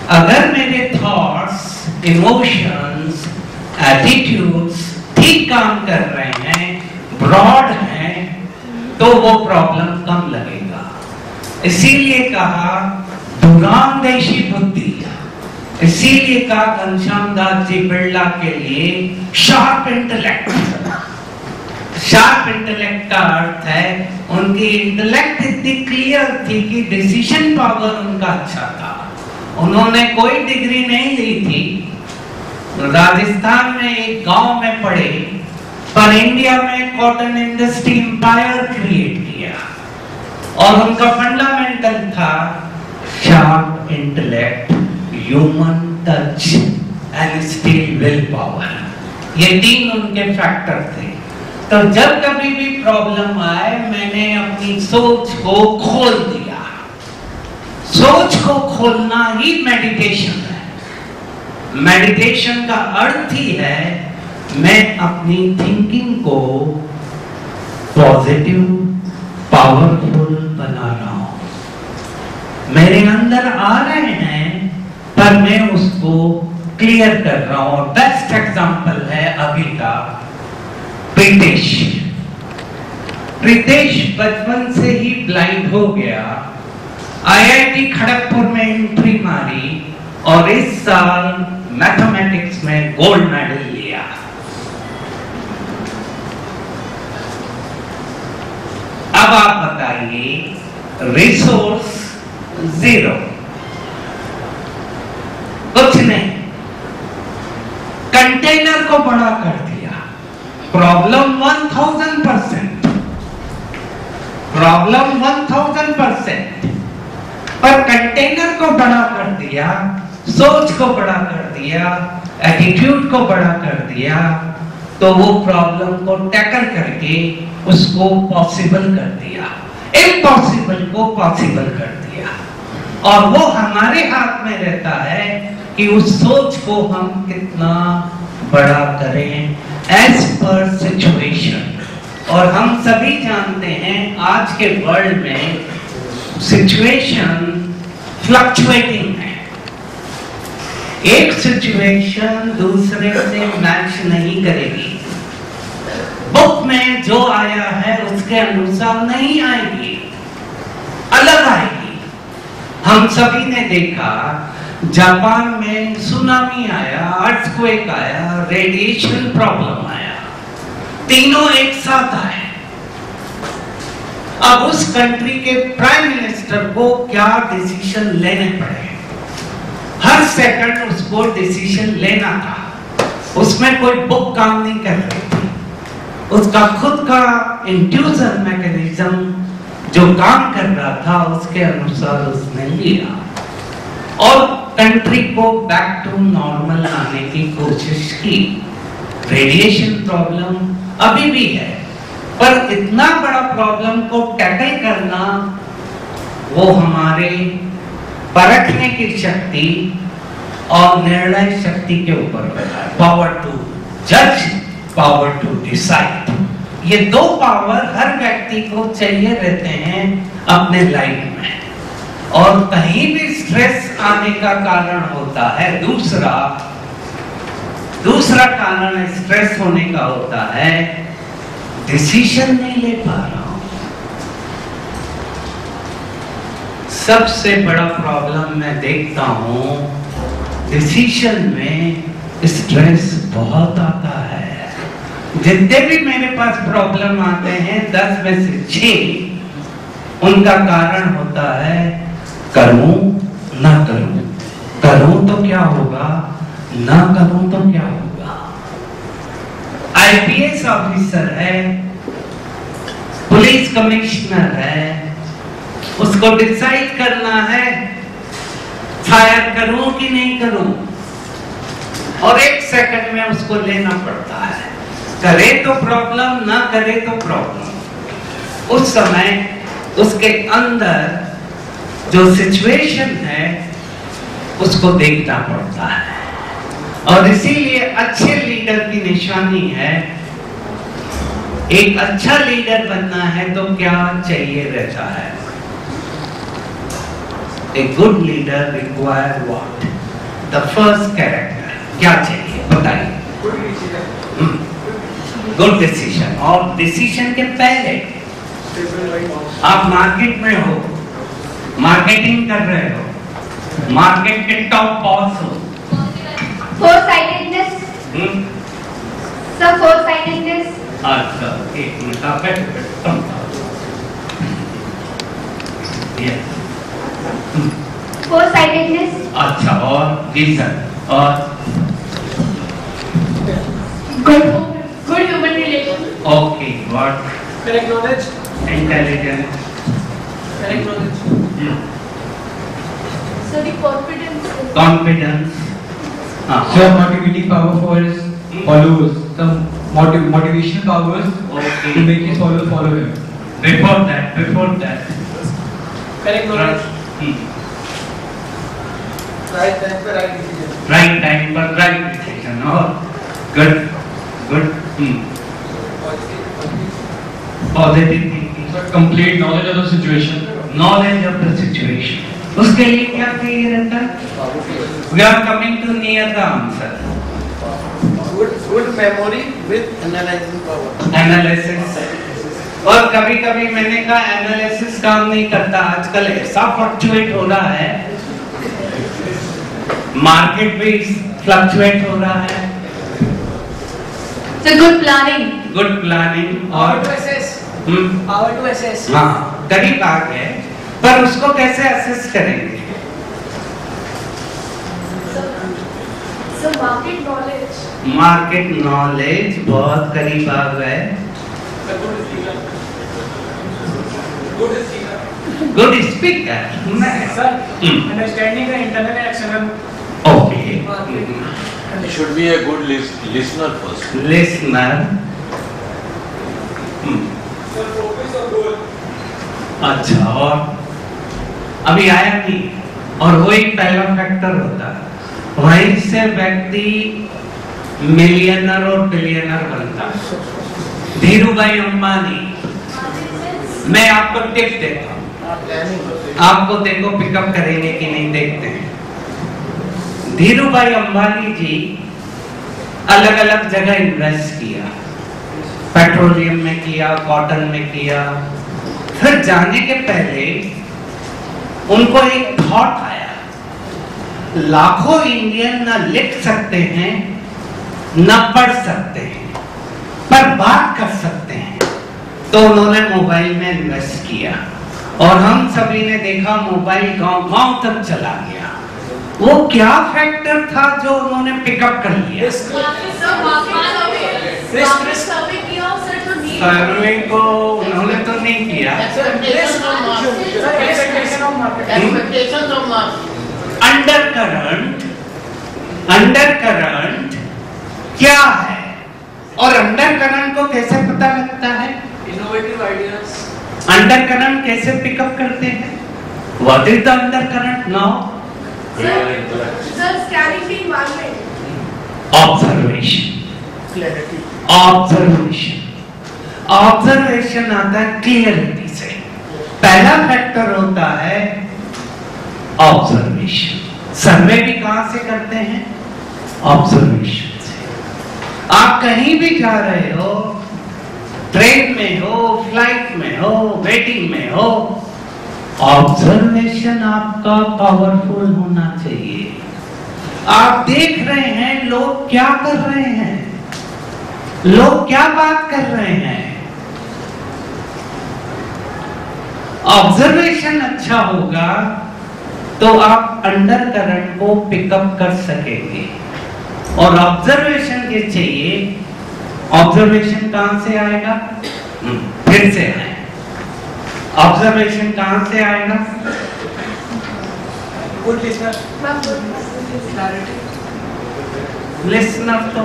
अगर मेरे thoughts, emotions, attitudes ठीक काम कर रहे हैं, ब्रॉड हैं, तो वो प्रॉब्लम कम लगेगा। इसीलिए कहा दूरांदेशी बुद्धि, इसीलिए कहा घनश्याम दास जी बिरला के लिए शार्प इंटेलेक्ट। शार्प इंटेलेक्ट का अर्थ है उनकी इंटेलेक्ट इतनी क्लियर थी कि डिसीजन पावर उनका अच्छा था। उन्होंने कोई डिग्री नहीं ली थी, राजस्थान में एक गांव में पढ़े, पर इंडिया में कॉटन इंडस्ट्री एम्पायर क्रिएट किया। और उनका फंडामेंटल था sharp intellect, human touch and still will power. ये तीन उनके फैक्टर थे। तो जब कभी भी प्रॉब्लम आए, मैंने अपनी सोच को खोल दिया। सोच को खोलना ही मेडिटेशन है। मेडिटेशन का अर्थ ही है मैं अपनी थिंकिंग को पॉजिटिव, पावरफुल बना रहा हूं। मेरे अंदर आ रहे हैं पर मैं उसको क्लियर कर रहा हूं। और बेस्ट एग्जांपल है अभी का प्रीतेश। प्रीतेश बचपन से ही ब्लाइंड हो गया, आईआईटी खड़गपुर में एंट्री मारी और इस साल मैथमेटिक्स में गोल्ड मेडल लिया। अब आप बताइए, रिसोर्स जीरो, कुछ नहीं, कंटेनर को बड़ा कर दिया। प्रॉब्लम 1000%, प्रॉब्लम 1000%, पर कंटेनर को बड़ा कर दिया, सोच को बड़ा कर दिया, एटीट्यूड को बड़ा कर दिया, तो वो प्रॉब्लम को टैकल करके उसको पॉसिबल कर दिया, इम्पॉसिबल को पॉसिबल कर दिया। और वो हमारे हाथ में रहता है कि उस सोच को हम कितना बड़ा करें एज पर सिचुएशन। और हम सभी जानते हैं आज के वर्ल्ड में सिचुएशन फ्लक्चुएटिंग है। एक सिचुएशन दूसरे से मैच नहीं करेगी। बुक में जो आया है उसके अनुसार नहीं आएगी, अलग आएगी। हम सभी ने देखा जापान में सुनामी आया, अर्थक्वेक आया, रेडिएशन प्रॉब्लम आया, तीनों एक साथ आए। अब उस कंट्री के प्राइम मिनिस्टर को क्या डिसीजन लेने पड़े, हर सेकंड उसको डिसीजन लेना था। उसमें कोई बुक काम नहीं कर रही थी, उसका खुद का इंट्यूजन मैकेनिज्म जो काम कर रहा था उसके अनुसार उसने लिया और कंट्री को बैक टू नॉर्मल आने की कोशिश की। रेडिएशन प्रॉब्लम अभी भी है, पर इतना बड़ा प्रॉब्लम को टैकल करना वो हमारे परखने की शक्ति और निर्णय शक्ति के ऊपर रहता है। पावर टू जज, पावर टू डिसाइड, ये दो पावर हर व्यक्ति को चाहिए रहते हैं अपने लाइफ में। और कहीं भी स्ट्रेस आने का कारण होता है दूसरा कारण स्ट्रेस होने का होता है डिसीजन नहीं ले पा रहा हूं। सबसे बड़ा प्रॉब्लम मैं देखता हूं डिसीजन में स्ट्रेस बहुत आता है। जितने भी मेरे पास प्रॉब्लम आते हैं 10 में से 6 उनका कारण होता है करूं ना करूं, करूं तो क्या होगा, ना करूं तो क्या होगा। आईपीएस ऑफिसर है, पुलिस कमिश्नर है, उसको डिसाइड करना है फायर करूं कि नहीं करूं, और 1 सेकंड में उसको लेना पड़ता है। करे तो प्रॉब्लम, ना करे तो प्रॉब्लम। उस समय उसके अंदर जो सिचुएशन है उसको देखना पड़ता है। और इसीलिए अच्छे लीडर की निशानी है, एक अच्छा लीडर बनना है तो क्या चाहिए रहता है, a good leader require what, the first character क्या चाहिए बताइए? Good decision. और डिसीजन के पहले आप मार्केट में हो, मार्केटिंग कर रहे हो, मार्केट के टॉप बॉस हो। फोरसाइटेडनेस सर, फोरसाइटेडनेस। अच्छा, एक मिनट आप बैठो। फोरसाइटेडनेस। अच्छा, और रीजन? और good human relation. Okay, what? Correct knowledge, intelligence. Correct knowledge. Sir, the confidence. Confidence. So motivating power for his followers, some motivation powers Okay. to make his followers follow him. Before that. Correct knowledge, Hmm. Right time पे right decision. Right time पर right decision. और good. Hmm. Positive thinking. So complete knowledge of the situation. Knowledge of the situation. उसके लिए क्या चाहिए रहता है? We are coming to near the answer. Good memory with analysing power. Analysis. और कभी कभी मैंने कहा एनालिसिस काम नहीं करता। आजकल ऐसा फ्लक्चुएट हो रहा है, मार्केट भी फ्लक्चुएट हो रहा है। Sir, good planning. Good planning power और to assess, power to assess. हाँ, करीब आ गए, पर उसको कैसे असेस करेंगे? Sir, market knowledge. Market knowledge, बहुत करीब आ गए। Good speaker. सर, अंडरस्टैंडिंग का internal and external. Okay, He should be a good listener first. Listener. अच्छा, और अभी आया नहीं, और वही पहला फैक्टर होता है, वहीं से व्यक्ति मिलियनर और बिलियनर बनता है। धीरू भाई अंबानी, मैं आपको टिप देता हूँ, आपको देखो पिकअप करेंगे कि नहीं, देखते हैं। धीरू भाई अंबानी जी अलग अलग जगह इन्वेस्ट किया, पेट्रोलियम में किया, कॉटन में किया। फिर जाने के पहले उनको एक थॉट आया, लाखों इंडियन ना लिख सकते हैं ना पढ़ सकते हैं, पर बात कर सकते हैं। तो उन्होंने मोबाइल में इन्वेस्ट किया, और हम सभी ने देखा मोबाइल गांव-गांव तक चला गया। वो क्या फैक्टर था जो उन्होंने पिकअप कर लिया? सर्वे को उन्होंने तो नहीं किया। अंडरकरंट क्या है, और अंडरकरंट को कैसे पता लगता है? Innovative ideas. अंडरकरंट कैसे पिकअप करते हैं? What is the undercurrent now? Observation आता है क्लियरिटी से। पहला फैक्टर होता है ऑब्जर्वेशन। सर्वे भी कहां से करते हैं? ऑब्जर्वेशन से। आप कहीं भी जा रहे हो, ट्रेन में हो, फ्लाइट में हो, वेटिंग में हो, ऑब्जर्वेशन आपका पावरफुल होना चाहिए। आप देख रहे हैं लोग क्या कर रहे हैं, लोग क्या बात कर रहे हैं। ऑब्जर्वेशन अच्छा होगा तो आप अंडरकरंट को पिकअप कर सकेंगे। और ऑब्जर्वेशन ये चाहिए, ऑब्जर्वेशन कहां से आएगा? फिर से आए, ऑब्जर्वेशन कहां से आएगा? Good listener. लिसनर तो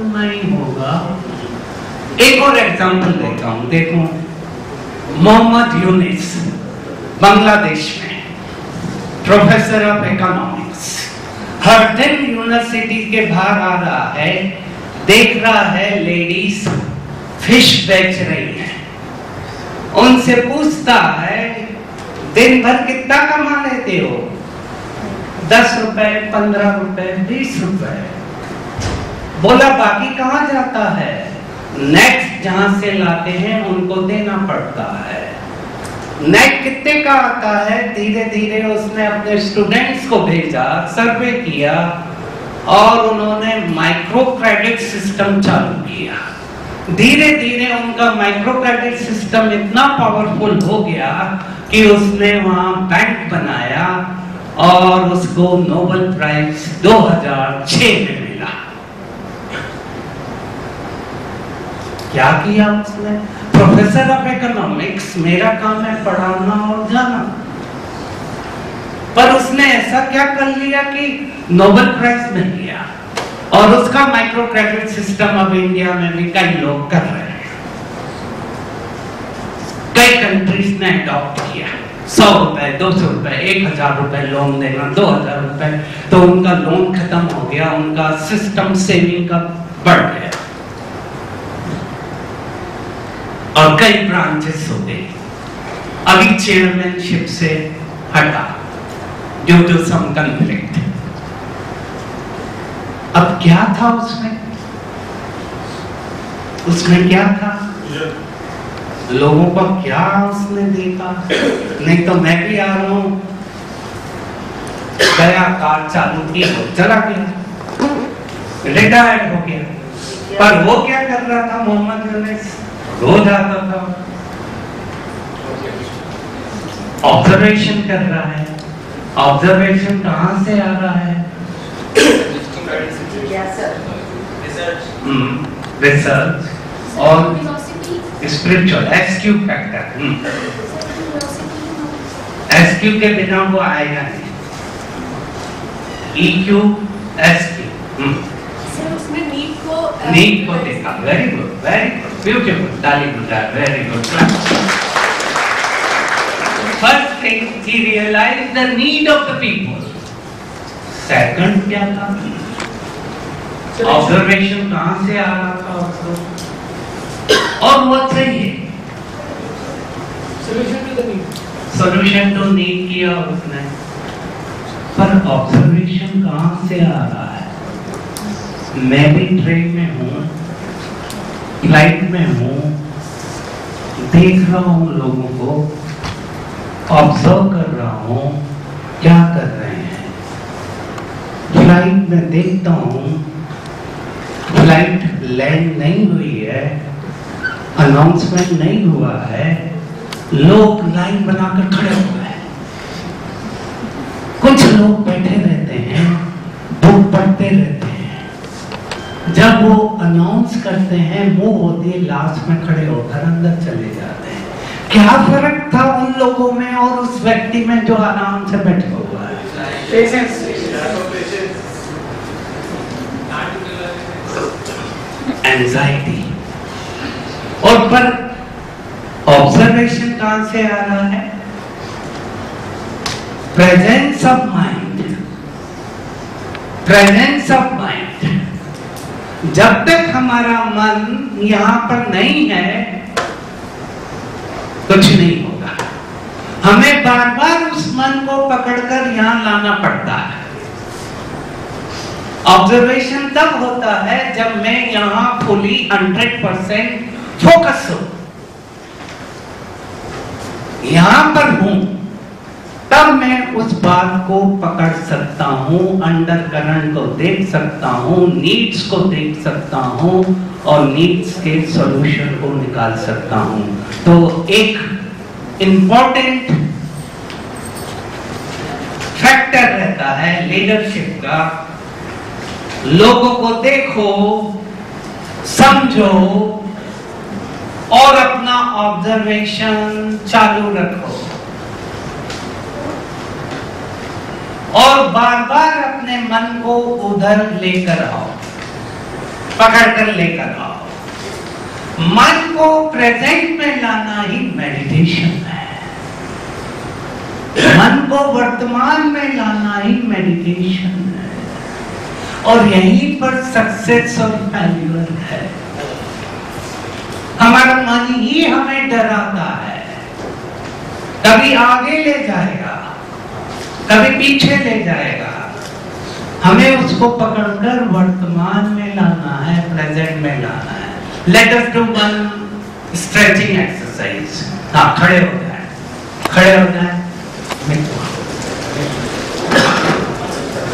नहीं होगा। एक और एग्जांपल देता हूं, देखो। मोहम्मद यूनिस बांग्लादेश में प्रोफेसर ऑफ इकोनॉमिक्स, हर दिन यूनिवर्सिटी के बाहर आ रहा है, देख रहा है लेडीज फिश बेच रही हैं, उनसे पूछता है दिन भर कितना कमा लेते हो? 10 रुपए, 15 रुपए, 20 रुपए। बोला बाकी कहाँ जाता है? नेट जहां से लाते हैं उनको देना पड़ता है। नेट कितने का आता है? धीरे धीरे उसने अपने स्टूडेंट्स को भेजा, सर्वे किया और उन्होंने माइक्रो क्रेडिट सिस्टम चालू किया। धीरे धीरे उनका माइक्रो क्रेडिट सिस्टम इतना पावरफुल हो गया कि उसने वहां बैंक बनाया और उसको नोबेल प्राइज 2006 में मिला। क्या किया उसने? प्रोफेसर ऑफ इकोनॉमिक्स, मेरा काम है पढ़ाना और जाना, पर उसने ऐसा क्या कर लिया कि नोबेल प्राइज मिल गया। और उसका माइक्रो क्रेडिट सिस्टम अब इंडिया में भी कई लोग कर रहे हैं, कई कंट्रीज ने अडॉप्ट किया। 100 रुपए, 200 रुपए, 1000 रुपए लोन देना, 2000 रुपए, तो उनका लोन खत्म हो गया, उनका सिस्टम सेविंग का बढ़ गया और कई ब्रांचेस हो गए। अभी चेयरमैनशिप से हटा ड्यू टू सम कॉन्फ्लिक्ट। अब क्या था उसमें? उसमें क्या था? लोगों को क्या उसने देखा? नहीं तो मैं भी आ रहा हूं, गया कार चालू की, चला गया, रिटायर्ड हो गया। पर वो क्या कर रहा था? मोहम्मद यूनुस रोज आता था, ऑब्जर्वेशन कर रहा है। ऑब्जर्वेशन कहां से आ रहा है? रिसर्च और स्पिरिचुअल एसक्यू फैक्टर। एसक्यू के बिना वो आएगा नहीं। EQ SQ। नीड को देखा। वेरी गुड, ब्यूटीफुल, ताली बजाए, very good. First thing, he realized the need of the people. Second क्या था? ऑब्जर्वेशन कहां से आ रहा था उसको? और वो चाहिए सोल्यूशन टू नीड किया उसने, पर ऑब्जर्वेशन कहां से आ रहा है? मैं भी ट्रेन में हूं, फ्लाइट में हूं, देख रहा हूं लोगों को, ऑब्जर्व कर रहा हूं क्या कर रहे हैं। फ्लाइट में देखता हूं फ्लाइट लैंड नहीं हुई है, अनाउंसमेंट नहीं हुआ है, लोग लाइन बनाकर खड़े हुए हैं, कुछ लोग बैठे रहते हैं, बुक पढ़ते रहते हैं। जब वो अनाउंस करते हैं, मूव होती है, लास्ट में खड़े होकर अंदर चले जाते हैं। क्या फर्क था उन लोगों में और उस व्यक्ति में जो आराम से बैठा हुआ है? एंजाइटी। और पर ऑब्जर्वेशन कहां से आ रहा है? Presence of mind. Presence of mind. जब तक हमारा मन यहां पर नहीं है, कुछ नहीं होगा। हमें बार बार उस मन को पकड़कर यहां लाना पड़ता है। ऑब्जर्वेशन तब होता है जब मैं यहां फुली 100% फोकस हूं, यहां पर हूं, तब मैं उस बात को पकड़ सकता हूं, अंडर करंट को देख सकता हूं, नीड्स को देख सकता हूं और नीड्स के सॉल्यूशन को निकाल सकता हूं। तो एक इंपॉर्टेंट फैक्टर रहता है लीडरशिप का, लोगों को देखो, समझो और अपना ऑब्जर्वेशन चालू रखो और बार बार अपने मन को उधर लेकर आओ, पकड़कर लेकर आओ। मन को प्रेजेंट में लाना ही मेडिटेशन है। मन को वर्तमान में लाना ही मेडिटेशन है। और यहीं पर सक्सेस और फेल्यूर है। हमारा मन ही हमें डराता है, कभी आगे ले जाएगा, कभी पीछे ले जाएगा, हमें उसको पकड़कर वर्तमान में लाना है, प्रेजेंट में लाना है। Let us do one stretching exercise. हाँ, खड़े हो जाए, खड़े हो जाए।